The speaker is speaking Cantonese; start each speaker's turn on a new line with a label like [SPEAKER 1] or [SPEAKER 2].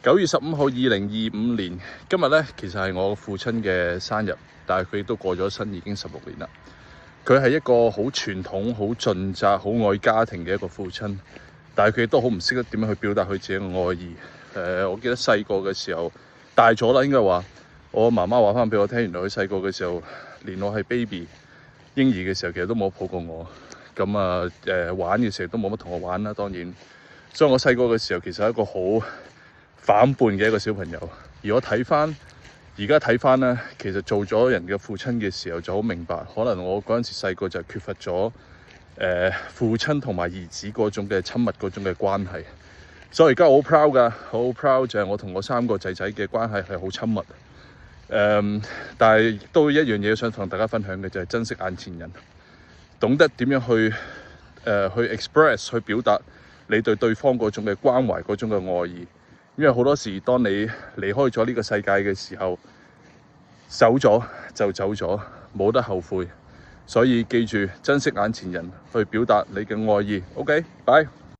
[SPEAKER 1] 9月15號2025年，今日咧其實係我父親嘅生日，但係佢亦都過咗身已經16年啦。佢係一個好傳統、好盡責、好愛家庭嘅一個父親，但係佢亦都好唔識得點樣去表達佢自己嘅愛意。我記得細個嘅時候，大咗啦應該話，我媽媽話翻俾我聽，原來佢細個嘅時候，連我係 baby 嬰兒嘅時候，其實都冇抱過我。咁玩嘅時候都冇乜同我玩啦，當然。所以我細個嘅時候其實係一個好反叛嘅一個小朋友。而我而家睇翻咧，其實做咗人嘅父親嘅時候就好明白，可能我嗰陣時細個就缺乏咗父親同埋兒子嗰種嘅親密嗰種嘅關係。所以而家我好 proud 㗎，好 proud 就係我同我3個仔仔嘅關係係好親密。但係都一樣嘢想同大家分享嘅就係珍惜眼前人，懂得點樣去 express 去表達你對對方嗰種嘅關懷嗰種嘅愛意。因為好多時當你離開咗呢個世界嘅時候，走咗就走咗，冇得後悔。所以記住珍惜眼前人，去表達你嘅愛意。OK，bye。